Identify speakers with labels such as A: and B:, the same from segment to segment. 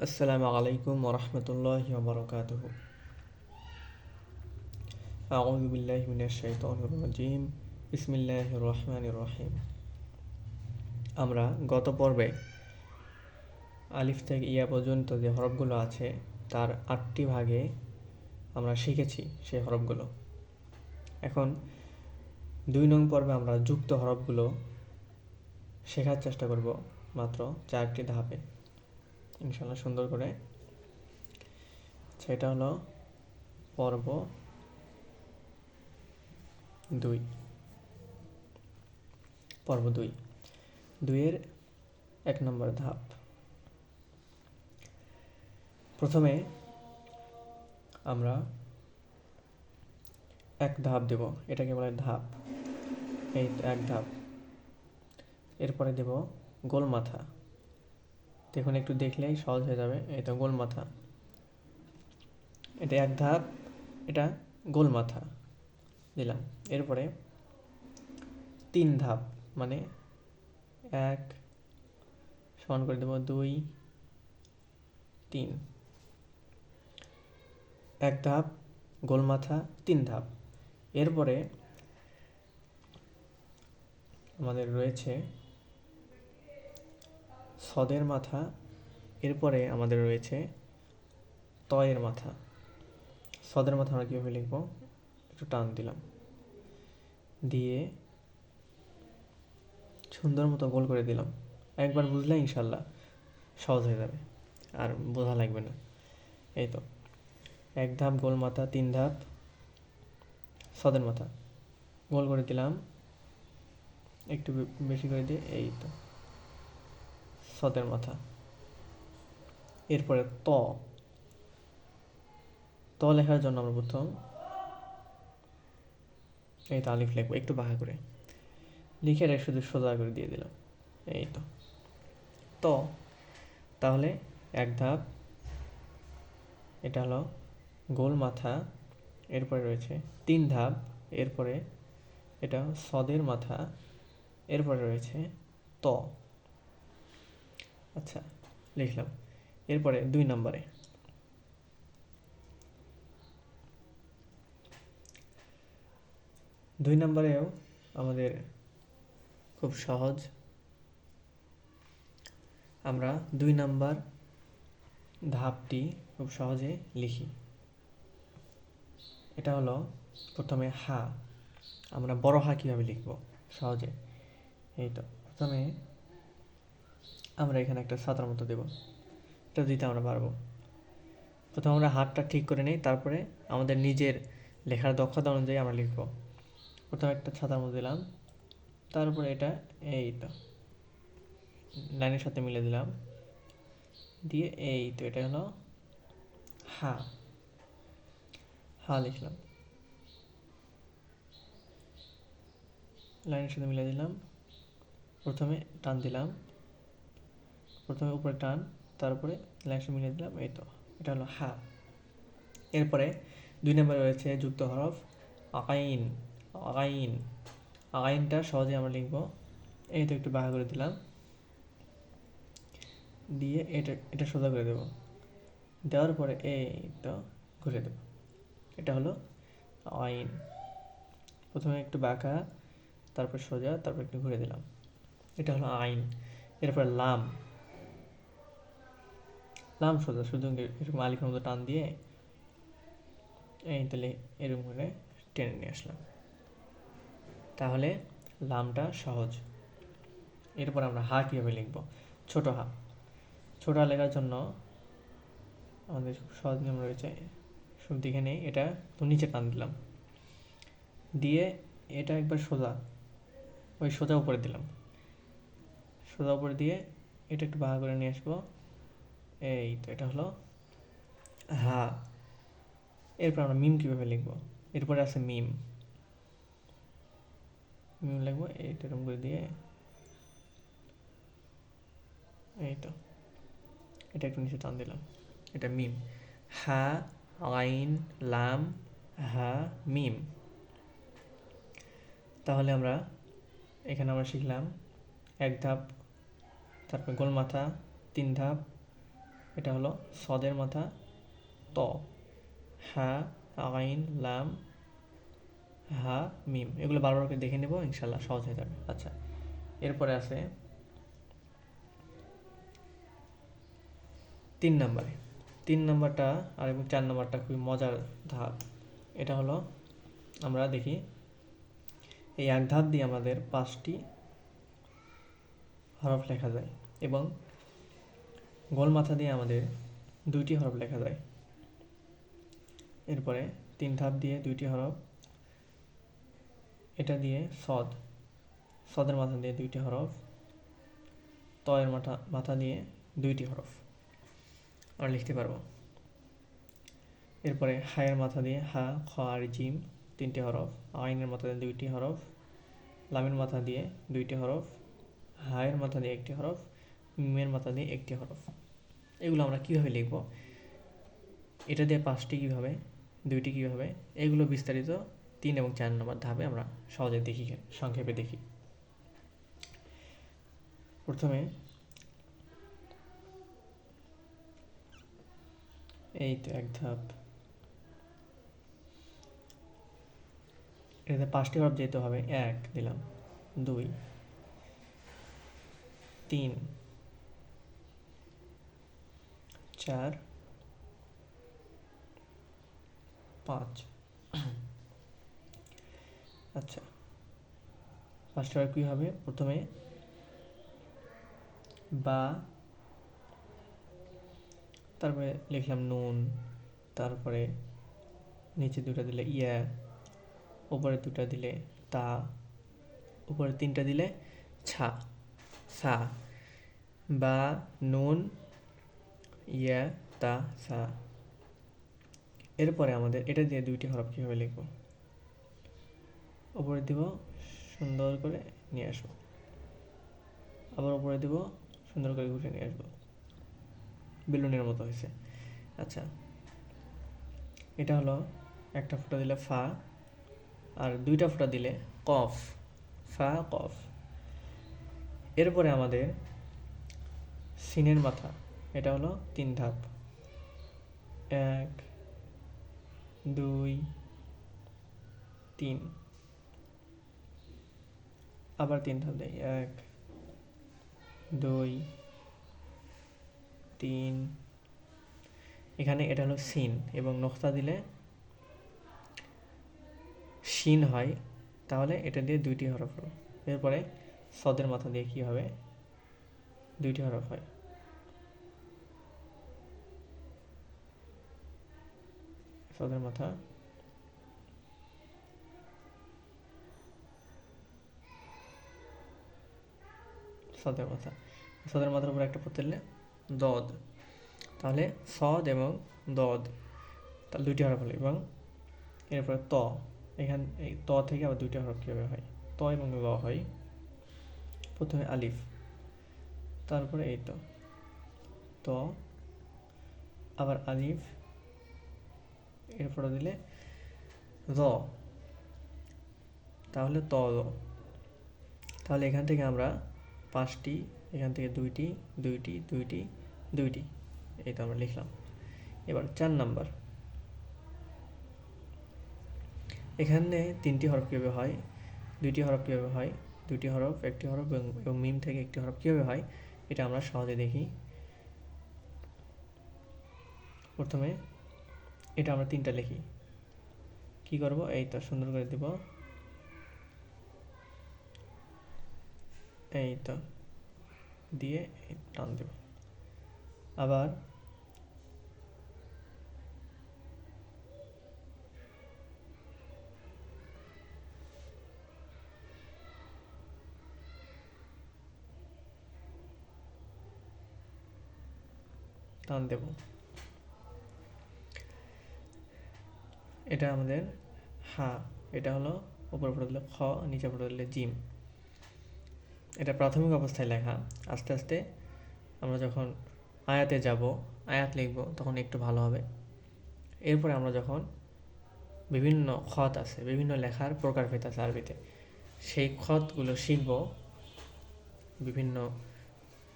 A: আসসালামু আলাইকুম ওরহমতুল্লাহি ওবরাকাতুহু। আউযু বিল্লাহি মিনাশ শাইতানির রাজিম। বিসমিল্লাহির রহমানির রহিম। আমরা গত পর্বে আলিফ থেকে ইয়া পর্যন্ত যে হরফগুলো আছে তার ৮টি ভাগে আমরা শিখেছি সেই হরফগুলো। এখন ২ নং পর্বে আমরা যুক্ত হরফগুলো শেখার চেষ্টা করব মাত্র ৪টি ধাপে ইনশাআল্লাহ সুন্দর করে। সেটা হলো পর্ব ২। পর্ব ২ ২-এর ১ নম্বর ধাপ। প্রথমে আমরা এক ধাপ দেব, এটাকে বলে ধাপ। এই তো এক ধাপ। এরপরে দেব গোল মাথা। দেখুন একটু দেখলেই সহজ হয়ে যাবে। এই তো গোল মাথা, এটা এক ধাপ, এটা গোল মাথা দিলাম। এরপরে ৩ ধাপ, মানে ১ সমান করে দেব ২ ৩। এক ধাপ, গোল মাথা, ৩ ধাপ। এরপরে আমাদের রয়েছে সদের মাথা, এরপরে আমাদের রয়েছে তয়ের মাথা। সদের মাথা আমরা কীভাবে লিখব, একটু টান দিলাম, দিয়ে সুন্দর মতো গোল করে দিলাম। একবার বুঝলে ইনশাল্লাহ সহজ হয়ে যাবে, আর বোঝা লাগবে না। এই তো এক ধাপ গোল মাথা, ৩ ধাপ সদের মাথা, গোল করে দিলাম একটু বেশি করে দিয়ে। এই তো সদের মাথা। এরপরে ত লেখার জন্য আমরা প্রথম এই তো আলিফ লিখবো, একটু বাঁকা করে লিখে এটা শুধু সোজা করে দিয়ে দিলাম। এই তো তাহলে এক ধাপ, এটা হলো গোল মাথা, এরপরে রয়েছে ৩ ধাপ, এরপরে এটা সদের মাথা, এরপরে রয়েছে ত। আচ্ছা লিখলাম। এরপরে ২ নম্বরে ২ নম্বরেও আমাদের খুব সহজ। আমরা ২ নম্বর ধাপটি খুব সহজে লিখি। এটা হলো প্রথমে হা। আমরা বড় হা কীভাবে লিখব সহজে, এই তো প্রথমে আমরা এখানে একটা সাতার মতো দেব, এটা দিতে আমরা পারবো। প্রথমে আমরা হাতটা ঠিক করে নিই, তারপরে আমাদের নিজের লেখার দক্ষতা অনুযায়ী আমরা লিখব। প্রথমে একটা ছাতার মতো দিলাম, তারপরে এটা এই তো লাইনের সাথে মিলে দিলাম, দিয়ে এই তো এটা হলো হা। হা লিখলাম, লাইনের সাথে মিলে দিলাম, প্রথমে টান দিলাম, প্রথমে উপরে টান, তারপরে লাইনের সাথে মিলে দিলাম, এই তো এটা হলো হা। এরপরে ২ নম্বরে রয়েছে যুক্ত হরফ আইন। আইন, আইনটা সহজে আমরা লিখব। এই তো একটু বাঁকা করে দিলাম, দিয়ে এটা সোজা করে দেব, দেওয়ার পরে এই তো ঘুরে দেব। এটা হলো আইন। প্রথমে একটু বাঁকা, তারপর সোজা, তারপর একটু ঘুরে দিলাম, এটা হলো আইন। এরপর লাম। লাম সোজা, শুধু এরকম আলিফের মতো টান দিয়ে এই তাহলে এরকম করে টেনে নিয়ে আসলাম, তাহলে লামটা সহজ। এরপর আমরা হা কীভাবে লিখব, ছোট হা। ছোট হা লেখার জন্য আমাদের সহজ নিয়ম রয়েছে। সব দিকে নেই, এটা তো নিচে টান দিলাম, দিয়ে এটা একবার সোজা, ওই সোজা উপরে দিলাম, সোজা উপরে দিয়ে এটা একটু বাঁকা করে নিয়ে আসবো। এই তো এটা হলো হা। এরপর আমরা মিম কীভাবে লিখব, এরপরে আছে মিম। মিম লিখবো এইটা এরকম করে দিয়ে, এই তো এটা একটু নিচে টান দিলাম, এটা মিম। হা আইন লাম হা মিম। তাহলে এখানে আমরা শিখলাম এক ধাপ, তারপর গোল মাথা, ৩ ধাপ, এটা হলো সদের মাথা ত, হা, আইন, লাম, হা, মিম। এগুলো বারবার করে দেখে নেব, ইনশাল্লাহ সহজ হয়ে যাবে। আচ্ছা, এরপরে আছে 3 নাম্বারে। 3 নাম্বারটা আর এবং 4 নাম্বারটা খুবই মজার ধাপ। এটা হলো আমরা দেখি এই এক ধাপ দিয়ে আমাদের 5টি হরফ লেখা যায় এবং গোল মাথা দিয়ে আমাদের 2টি হরফ লেখা যায়। এরপরে 3 ধাপ দিয়ে 2টি হরফ, এটা দিয়ে সদের মাথা দিয়ে 2টি হরফ, ত এর মাথা দিয়ে 2টি হরফ আমরা লিখতে পারবো। এরপরে হায়ের মাথা দিয়ে হা, খ আর জিম 3টি হরফ, আইনের মাথা দিয়ে 2টি হরফ, লামের মাথা দিয়ে 2টি হরফ, হায়ের মাথা দিয়ে 1টি হরফ, মিমের মাথা দিয়ে 1টি হরফ। এগুলো আমরা কীভাবে লিখব, এটা দিয়ে 5টি কীভাবে, 2টি কীভাবে, এগুলো বিস্তারিত 3 এবং 4 নম্বর ধাপে আমরা সহজে দেখি, সংক্ষেপে দেখি। প্রথমে এই তো এক ধাপ, এটাতে 5টি হরফ যেতে হবে। 1 দিলাম, 2, 3, 4, 5। আচ্ছা, 5টি হরফ কী হবে, প্রথমে বা, তারপরে লিখলাম নুন, তারপরে নিচে 2টা দিলে ইয়া, উপরে 2টা দিলে তা, উপরে 3টা দিলে ছা, সা, বা, নুন, ইয়া, তা, সা। এরপরে আমাদের এটা দিয়ে 2টি হরফ কীভাবে লিখব, উপরে দিব, সুন্দর করে নিয়ে আসবো, আবার উপরে দিব, সুন্দর করে ঘুরে নিয়ে আসবো, বেলুনের মতো হয়েছে। আচ্ছা, এটা হলো একটা ফোঁটা দিলে ফা, আর 2টা ফোঁটা দিলে কফ, ফা, কফ। এরপরে আমাদের সিনের মাথা, এটা হলো 3 ধাপ, 1, 2, 3, আবার 3 ধাপ দেয়, 1, 2, 3। এখানে এটা হলো সিন এবং নোক্তা দিলে শিন হয়, তাহলে এটা দিয়ে 2টি হরফ হলো। এরপরে সদের মাথা দিয়ে কী হবে, 2টি হরফ হয়, সদের মাথা, সদের মাথা, সদের মাথার উপর একটা পড়তে দিলে দদ, তাহলে সদ এবং দদ, তাহলে 2টি হরফ হলো। এবং এরপরে ত, এই ত থেকে আবার 2টি হরফ কীভাবে হয়, ত এবং ল হয়। প্রথমে আলিফ, তারপরে এই ত, আবার আলিফ, এরপরে দিলে র, তাহলে ত ল। তাহলে এখান থেকে আমরা 5টি, এখান থেকে 2টি, 2টি, 2টি, 2টি, এই তো আমরা লিখলাম। এবার 4 নাম্বার, এখানে 3টি হরফ কীভাবে হয়, 2টি হরফ কীভাবে হয়, 2টি হরফ, 1টি হরফ এবং মিম থেকে 1টি হরফ কীভাবে হয়, এটা আমরা সহজে দেখি। প্রথমে এটা আমরা 3টা লিখি, কি করব, এই তো সুন্দর করে দিব, এই তো দিয়ে টান দেব, আবার টান দেব। এটা আমাদের হা, এটা হলো উপরে পড়ে দিলে খ, নিচে পড়ে দিলে জিম। এটা প্রাথমিক অবস্থায় লেখা, আস্তে আস্তে আমরা যখন আয়াতে যাব, আয়াত লিখব, তখন একটু ভালো হবে। এরপরে আমরা যখন বিভিন্ন খত আছে, বিভিন্ন লেখার প্রকারভেদ আছে আরবিতে, সেই খতগুলো শিখব, বিভিন্ন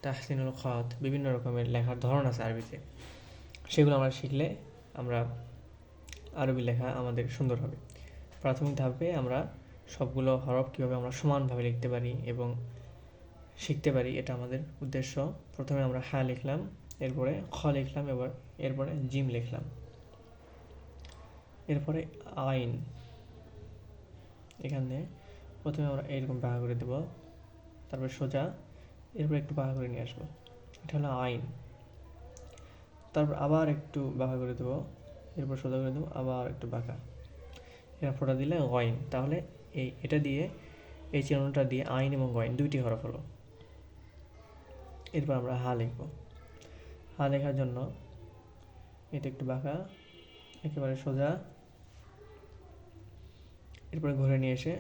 A: তাহসিনুল খাত, বিভিন্ন রকমের লেখার ধরন আছে আরবিতে, সেগুলো আমরা শিখলে আমরা আরবি লেখা আমাদের সুন্দর হবে। প্রাথমিক ধাপে আমরা সবগুলো হরফ কীভাবে আমরা সমানভাবে লিখতে পারি এবং শিখতে পারি, এটা আমাদের উদ্দেশ্য। প্রথমে আমরা হা লিখলাম, এরপরে খ লিখলাম, এরপরে জিম লিখলাম, এরপরে আইন। এখানে প্রথমে আমরা এইরকম বাঁকা করে দেব, তারপরে সোজা, এরপর একটু বাঁকা করে নিয়ে আসবো, এটা হলো আইন। তারপর আবার একটু বাঁকা করে দেবো, এরপর সোজা করে দেবো, আবার একটু বাঁকা, এরা ফোঁটা দিলে গয়ন। তাহলে এটা দিয়ে, এই চিহ্নটা দিয়ে আইন এবং গয়ন দুইটি হরফ হলো। এরপর আমরা হা লিখব। হা লেখার জন্য এটা একটু বাঁকা, একেবারে সোজা, এরপরে ঘুরে নিয়ে এসে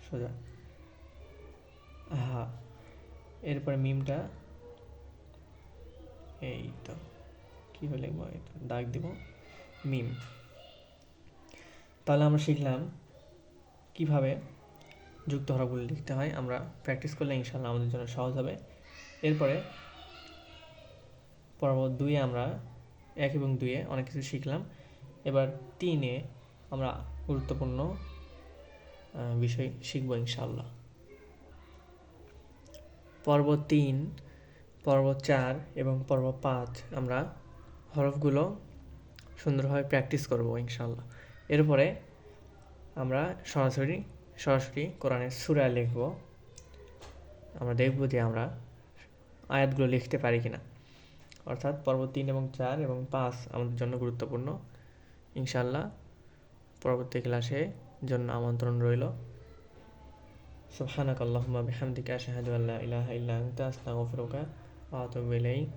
A: সোজা হা। এরপরে মিমটা এই তো কীভাবে লিখবো, দাগ দিব মিম। তাহলে আমরা শিখলাম কিভাবে যুক্ত হরফগুলো লিখতে হয়। আমরা প্র্যাকটিস করলে ইনশাআল্লাহ আমাদের জন্য সহজ হবে। এরপরে পর্ব 2-এ আমরা 1 এবং 2-এ অনেক কিছু শিখলাম। এবার 3-এ আমরা গুরুত্বপূর্ণ বিষয় শিখব ইনশাআল্লাহ। পর্ব 3, পর্ব 4 এবং পর্ব 5 আমরা হরফগুলো সুন্দরভাবে প্র্যাকটিস করব ইনশাআল্লাহ। এরপরে আমরা সরাসরি কোরআনের সূরা লিখব। আমরা দেখব যে আমরা আয়াতগুলো লিখতে পারি কিনা। অর্থাৎ পর্ব 3 এবং 4 এবং 5 আমাদের জন্য গুরুত্বপূর্ণ। ইনশাআল্লাহ পরবর্তী ক্লাসে জন্য আমন্ত্রণ রইল। সুবহানাকাল্লাহুম্মা বিহামদিকা আশহাদু আল্লা ইলাহা ইল্লা আনতা আস্তাগফিরুকা ওয়া আতুবু ইলাইক।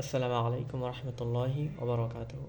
A: আসসালামু আলাইকুম ওয়া রাহমাতুল্লাহি ওয়া বারাকাতুহু।